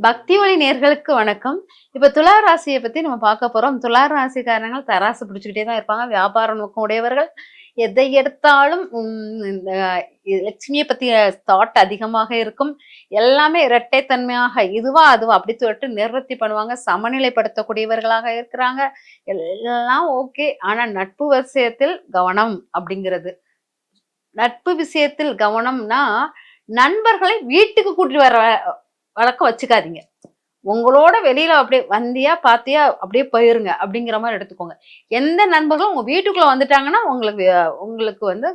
பக்தி ஒளி நேர்களுக்கு வணக்கம். இப்ப துலா ராசியை பத்தி நம்ம பார்க்க போறோம். துலா ராசிக்காரங்கள் தராசு பிடிச்சுக்கிட்டே தான் இருப்பாங்க. வியாபார நோக்கம் உடையவர்கள். எதை எடுத்தாலும் இந்த லட்சுமியை பத்திய தாட் அதிகமாக இருக்கும். எல்லாமே இரட்டைத்தன்மையாக இதுவா அதுவா அப்படி சொல்லிட்டு நிவர்த்தி பண்ணுவாங்க. சமநிலைப்படுத்தக்கூடியவர்களாக இருக்கிறாங்க. எல்லாம் ஓகே. ஆனா நட்பு விஷயத்தில் கவனம் அப்படிங்கிறது. நட்பு விஷயத்தில் கவனம்னா நண்பர்களை வீட்டுக்கு கூட்டிட்டு வர வழக்கம் வச்சுக்காதீங்க. உங்களோட வெளியில அப்படியே வந்தியா பாத்தியா அப்படியே போயிருங்க அப்படிங்கிற மாதிரி எடுத்துக்கோங்க. எந்த நண்பர்களும் உங்க வீட்டுக்குள்ள வந்துட்டாங்கன்னா உங்களுக்கு உங்களுக்கு வந்து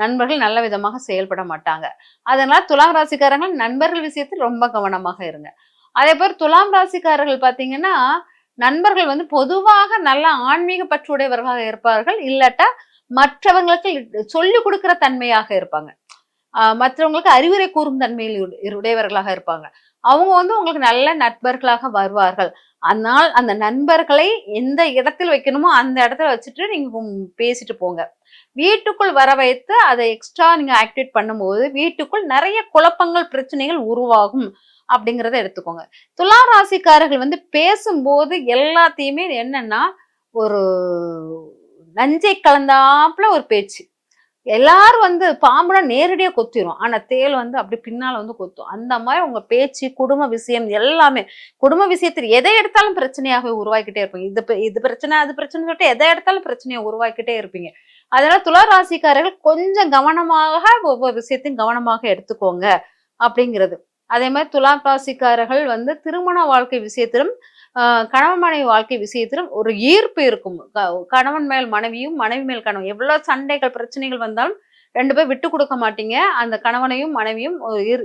நண்பர்கள் நல்ல விதமாக செயல்பட மாட்டாங்க. அதனால துலாம் ராசிக்காரங்கள் நண்பர்கள் விஷயத்தில் ரொம்ப கவனமாக இருங்க. அதே போல துலாம் ராசிக்காரர்கள் பாத்தீங்கன்னா நண்பர்கள் வந்து பொதுவாக நல்ல ஆன்மீக பற்றுடையவர்களாக இருப்பார்கள். இல்லாட்டா மற்றவங்களுக்கு சொல்லிக் கொடுக்கிற தன்மையாக இருப்பாங்க. மற்றவங்களுக்கு அறிவுரை கூறும் தன்மையில் உடையவர்களாக இருப்பாங்க. அவங்க வந்து உங்களுக்கு நல்ல நண்பர்களாக வருவார்கள். ஆனால் அந்த நண்பர்களை எந்த இடத்தில் வைக்கணுமோ அந்த இடத்துல வச்சுட்டு நீங்க பேசிட்டு போங்க. வீட்டுக்குள் வர வைத்து அதை எக்ஸ்ட்ரா நீங்க ஆக்டிவேட் பண்ணும்போது வீட்டுக்குள் நிறைய குழப்பங்கள் பிரச்சனைகள் உருவாகும் அப்படிங்கிறத எடுத்துக்கோங்க. துலா ராசிக்காரர்கள் வந்து பேசும்போது எல்லாத்தையுமே என்னன்னா ஒரு நஞ்சை கலந்தாப்புல ஒரு பேச்சு. எல்லாரும் வந்து பாம்புனா நேரடியா கொத்திரும். ஆனா தேள் வந்து அப்படி பின்னால வந்து கொத்தும். அந்த மாதிரி உங்க பேச்சு, குடும்ப விஷயம் எல்லாமே குடும்ப விஷயத்தில் எதை எடுத்தாலும் பிரச்சனையாக உருவாக்கிட்டே இருப்பீங்க. இது பிரச்சனை, அது பிரச்சனை சொல்லிட்டு எதை எடுத்தாலும் பிரச்சனையை உருவாக்கிட்டே இருப்பீங்க. அதனால துலா ராசிக்காரர்கள் கொஞ்சம் கவனமாக ஒவ்வொரு விஷயத்தையும் கவனமாக எடுத்துக்கோங்க அப்படிங்கிறது. அதே மாதிரி துலாம் ராசிக்காரர்கள் வந்து திருமண வாழ்க்கை விஷயத்திலும் கணவன் மனைவி வாழ்க்கை விஷயத்திலும் ஒரு ஈர்ப்பு இருக்கும். கணவன் மேல் மனைவியும் மனைவி மேல் கணவன் எவ்வளவு சண்டைகள் பிரச்சனைகள் வந்தாலும் 2 பேர் விட்டு கொடுக்க மாட்டீங்க. அந்த கணவனையும் மனைவியும்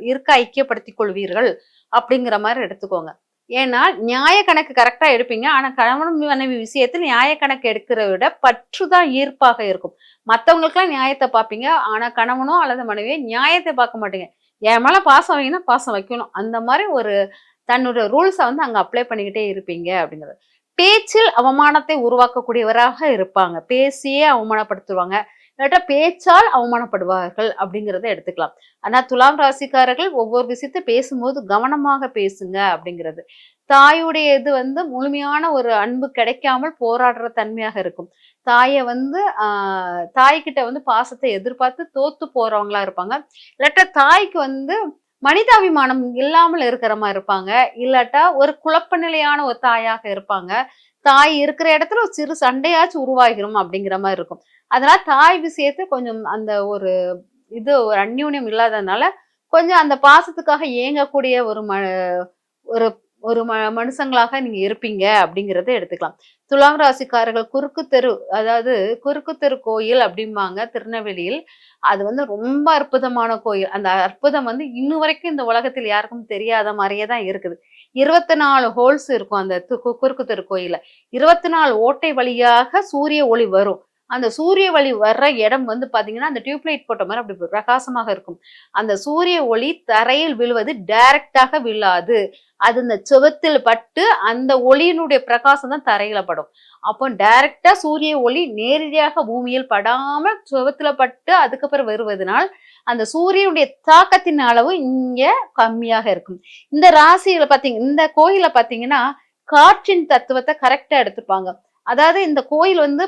இருக்க ஐக்கியப்படுத்திக் கொள்வீர்கள் அப்படிங்கிற மாதிரி எடுத்துக்கோங்க. ஏன்னா நியாய கணக்கு கரெக்டா எடுப்பீங்க. ஆனா கணவன் மனைவி விஷயத்தில் நியாய கணக்கு எடுக்கிறத விட பற்றுதான் ஈர்ப்பாக இருக்கும். மற்றவங்களுக்கெல்லாம் நியாயத்தை பார்ப்பீங்க. ஆனா கணவனோ அல்லது மனைவியோ நியாயத்தை பார்க்க மாட்டீங்க. என் மேல பாசம் வைங்கன்னா பாசம் வைக்கணும். அந்த மாதிரி ஒரு தன்னுடைய ரூல்ஸை வந்து அங்க அப்ளை பண்ணிக்கிட்டே இருப்பீங்க அப்படிங்கிறது. பேச்சில் அவமானத்தை உருவாக்கக்கூடியவராக இருப்பாங்க. பேசியே அவமானப்படுத்துவாங்க. இல்லாட்டா பேச்சால் அவமானப்படுவார்கள் அப்படிங்கிறத எடுத்துக்கலாம். ஆனா துலாம் ராசிக்காரர்கள் ஒவ்வொரு விஷயத்தை பேசும்போது கவனமாக பேசுங்க அப்படிங்கிறது. தாயுடைய இது வந்து முழுமையான ஒரு அன்பு கிடைக்காமல் போராடுற தன்மையாக இருக்கும். தாயை வந்து தாய்கிட்ட வந்து பாசத்தை எதிர்பார்த்து தோத்து போறவங்களா இருப்பாங்க. இல்லாட்டா தாய்க்கு வந்து மனிதாபிமானம் இல்லாமல் இருக்கிற மாதிரி இருப்பாங்க. இல்லாட்டா ஒரு குழப்ப நிலையான ஒரு தாயாக இருப்பாங்க. தாய் இருக்கிற இடத்துல ஒரு சிறு சண்டையாச்சும் உருவாகிரும் அப்படிங்கிற மாதிரி இருக்கும். அதனால தாய் விஷயத்தை கொஞ்சம் அந்த ஒரு ஒரு அந்யோன்யம் இல்லாததுனால கொஞ்சம் அந்த பாசத்துக்காக ஏங்கக்கூடிய ஒரு ஒரு மனுஷங்களாக நீங்க இருப்பீங்க அப்படிங்கிறத எடுத்துக்கலாம். துலாம் ராசிக்காரர்கள் குறுக்கு தெரு, அதாவது குறுக்கு தெரு கோயில் அப்படிம்பாங்க திருநெல்வேலியில். அது வந்து ரொம்ப அற்புதமான கோயில். அந்த அற்புதம் வந்து இன்னும் வரைக்கும் இந்த உலகத்தில் யாருக்கும் தெரியாத மாதிரியே தான் இருக்குது. 24 ஹோல்ஸ் இருக்கும் அந்த குறுக்கு தெரு கோயில்ல. 24 ஓட்டை வழியாக சூரிய ஒளி வரும். அந்த சூரிய ஒளி வர்ற இடம் வந்து பாத்தீங்கன்னா அந்த டியூப்லைட் போட்ட மாதிரி அப்படி பிரகாசமாக இருக்கும். அந்த சூரிய ஒளி தரையில் விழுவது டைரக்டாக விழாது. அது இந்த சுவத்தில் பட்டு அந்த ஒளியினுடைய பிரகாசம் தான் தரையில படும். அப்போ டைரக்டா சூரிய ஒளி நேரடியாக பூமியில் படாம சுவத்துல பட்டு அதுக்கப்புறம் வருவதனால் அந்த சூரியனுடைய தாக்கத்தின் அளவு இங்க கம்மியாக இருக்கும். இந்த ராசியில பாத்தீங்க, இந்த கோயில பாத்தீங்கன்னா காற்றின் தத்துவத்தை கரெக்டா எடுத்துப்பாங்க. அதாவது இந்த கோயில் வந்து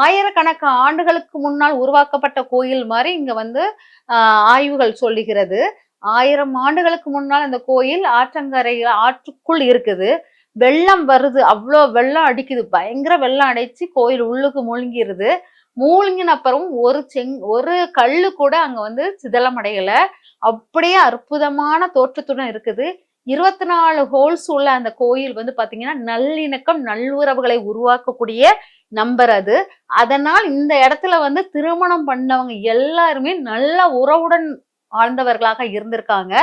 ஆயிரக்கணக்கான ஆண்டுகளுக்கு முன்னால் உருவாக்கப்பட்ட கோயில் மாதிரி இங்க வந்து ஆய்வுகள் சொல்லுகிறது. 1000 ஆண்டுகளுக்கு முன்னால் இந்த கோயில் ஆற்றங்கரையில் ஆற்றுக்குள் இருக்குது. வெள்ளம் வருது, அவ்வளோ வெள்ளம் அடிக்குது, பயங்கர வெள்ளம் அடைச்சு கோயில் உள்ளுக்கு மூழ்கிருது. மூழ்கின அப்புறம் ஒரு கல்லு கூட அங்க வந்து சிதலம் அடையல. அப்படியே அற்புதமான தோற்றத்துடன் இருக்குது. 24 ஹோல்ஸ் உள்ள அந்த கோயில் வந்து பாத்தீங்கன்னா நல்லிணக்கம் நல்லுறவுகளை உருவாக்கக்கூடிய நம்பர் அது. அதனால் இந்த இடத்துல வந்து திருமணம் பண்ணவங்க எல்லாருமே நல்ல உறவுடன் வாழ்ந்தவர்களாக இருந்திருக்காங்க.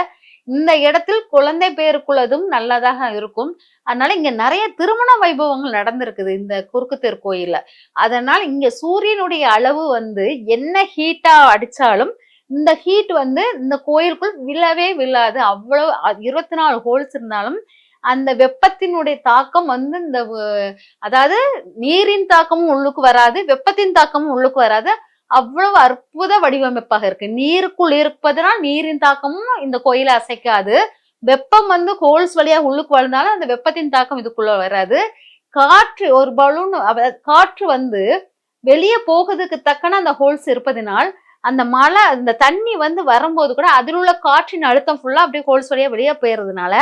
இந்த இடத்தில் குழந்தை பேருக்குள்ளதும் நல்லதாக இருக்கும். அதனால இங்க நிறைய திருமண வைபவங்கள் நடந்திருக்குது இந்த குறுக்கு தெரு கோயில்ல. அதனால இங்க சூரியனுடைய அளவு வந்து என்ன ஹீட்டா அடிச்சாலும் இந்த ஹீட் வந்து இந்த கோயிலுக்குள் விழவே விழாது. அவ்வளவு 24 ஹோல்ஸ் இருந்தாலும் அந்த வெப்பத்தினுடைய தாக்கம் வந்து அதாவது நீரின் தாக்கமும் உள்ளுக்கு வராது, வெப்பத்தின் தாக்கமும் உள்ளுக்கு வராது. அவ்வளவு அற்புத வடிவமைப்பாக இருக்கு. நீருக்குள் இருப்பதனால் நீரின் தாக்கமும் இந்த கோயிலை அசைக்காது. வெப்பம் வந்து ஹோல்ஸ் வழியா உள்ளுக்கு வாழ்ந்தாலும் அந்த வெப்பத்தின் தாக்கம் இதுக்குள்ள வராது. காற்று ஒரு பலூன் காற்று வந்து வெளியே போகிறதுக்கு தக்கன அந்த ஹோல்ஸ் இருப்பதினால் அந்த மழை அந்த தண்ணி வந்து வரும்போது கூட அதில் உள்ள காற்றின் அழுத்தம் ஃபுல்லா அப்படியே ஹோல்ஸ் வழியா வெளியே போயிறதுனால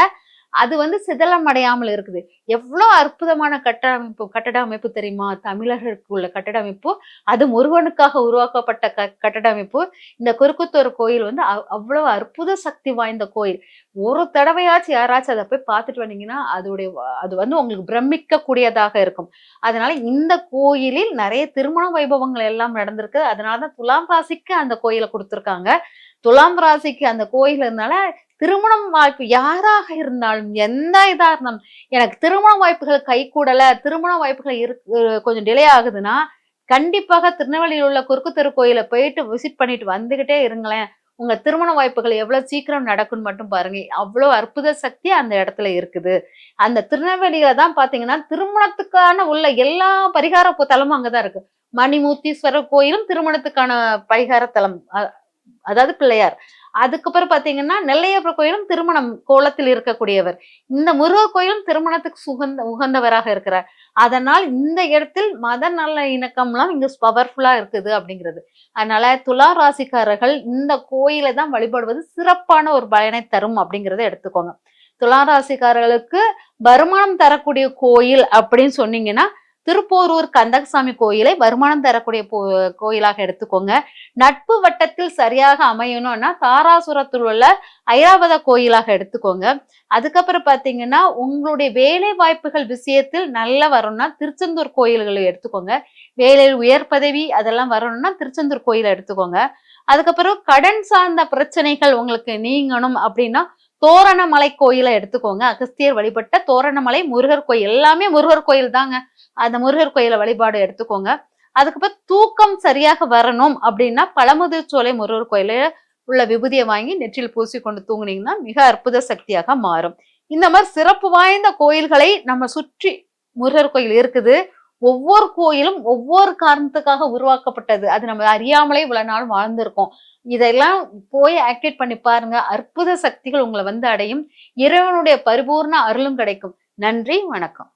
அது வந்து சிதலம் அடையாமல் இருக்குது. எவ்வளோ அற்புதமான கட்டட அமைப்பு தெரியுமா? தமிழர்களுக்கு உள்ள கட்டட அமைப்பு. அது முருகனுக்காக உருவாக்கப்பட்ட கட்டட அமைப்பு. இந்த குறுக்குத்தூர் கோயில் வந்து அவ்வளவு அற்புத சக்தி வாய்ந்த கோயில். ஒரு தடவையாச்சும் யாராச்சும் அதை போய் பார்த்துட்டு வந்தீங்கன்னா அது வந்து உங்களுக்கு பிரமிக்க கூடியதாக இருக்கும். அதனால இந்த கோயிலில் நிறைய திருமண வைபவங்கள் எல்லாம் நடந்திருக்கு. அதனாலதான் துலாம் ராசிக்கு அந்த கோயிலை கொடுத்திருக்காங்க. துலாம் ராசிக்கு அந்த கோயில் இருந்தால திருமணம் வாய்ப்பு யாராக இருந்தாலும் எந்த இதா இருந்தாலும் எனக்கு திருமண வாய்ப்புகள் கைகூடல, திருமண வாய்ப்புகள் கொஞ்சம் டிலே ஆகுதுன்னா கண்டிப்பாக திருநெல்வேலியில் உள்ள குறுக்கு தெரு கோயிலை போயிட்டு விசிட் பண்ணிட்டு வந்துகிட்டே இருங்களேன். உங்க திருமண வாய்ப்புகள் எவ்வளவு சீக்கிரம் நடக்கும்னு மட்டும் பாருங்க. அவ்வளவு அற்புத சக்தி அந்த இடத்துல இருக்குது. அந்த திருநெல்வேலியில தான் பாத்தீங்கன்னா திருமணத்துக்கான உள்ள எல்லா பரிகார தலமும் அங்கதான் இருக்கு. மணிமூர்த்தீஸ்வரர் கோயிலும் திருமணத்துக்கான பரிகார தலம், அதாவது பிள்ளையார். அதுக்கப்புறம் பாத்தீங்கன்னா நெல்லையப்பர் கோயிலும் திருமணம் கோலத்தில் இருக்கக்கூடியவர். இந்த முருகர் கோயிலும் திருமணத்துக்கு உகந்தவராக இருக்கிறார். அதனால் இந்த இடத்தில் மத நல்ல இணக்கம்லாம் இங்க பவர்ஃபுல்லா இருக்குது அப்படிங்கிறது. அதனால துலா ராசிக்காரர்கள் இந்த கோயிலை தான் வழிபடுவது சிறப்பான ஒரு பயனை தரும் அப்படிங்கிறத எடுத்துக்கோங்க. துலா ராசிக்காரர்களுக்கு வருமானம் தரக்கூடிய கோயில் அப்படின்னு சொன்னீங்கன்னா திருப்போரூர் கந்தகசாமி கோயிலை வருமானம் தரக்கூடிய கோயிலாக எடுத்துக்கோங்க. நட்பு வட்டத்தில் சரியாக அமையணும்னா தாராசுரத்தில் உள்ள ஐராவத கோயிலாக எடுத்துக்கோங்க. அதுக்கப்புறம் பாத்தீங்கன்னா உங்களுடைய வேலை வாய்ப்புகள் விஷயத்தில் நல்லா வரணும்னா திருச்செந்தூர் கோயில்களை எடுத்துக்கோங்க. வேலையில் உயர் பதவி அதெல்லாம் வரணும்னா திருச்செந்தூர் கோயிலை எடுத்துக்கோங்க. அதுக்கப்புறம் கடன் சார்ந்த பிரச்சனைகள் உங்களுக்கு நீங்கணும் அப்படின்னா தோரணமலை கோயிலை எடுத்துக்கோங்க. அகஸ்தியர் வழிபட்ட தோரணமலை முருகர் கோயில், எல்லாமே முருகர் கோயில் தாங்க. அந்த முருகர் கோயிலை வழிபாடு எடுத்துக்கோங்க. அதுக்கப்புறம் தூக்கம் சரியாக வரணும் அப்படின்னா பழமுதிர்ச்சோலை முருகர் கோயில உள்ள விபூதியை வாங்கி நெற்றில் பூசி கொண்டு தூங்குனீங்கன்னா மிக அற்புத சக்தியாக மாறும். இந்த மாதிரி சிறப்பு வாய்ந்த கோயில்களை நம்ம சுற்றி முருகர் கோயில் இருக்குது. ஒவ்வொரு கோயிலும் ஒவ்வொரு காரணத்துக்காக உருவாக்கப்பட்டது. அது நம்ம அறியாமலே இவ்வளவு நாள் வாழ்ந்திருக்கோம். இதெல்லாம் போய் ஆக்டிவேட் பண்ணி பாருங்க. அற்புத சக்திகள் உங்களை வந்து அடையும். இறைவனுடைய பரிபூர்ண அருளும் கிடைக்கும். நன்றி, வணக்கம்.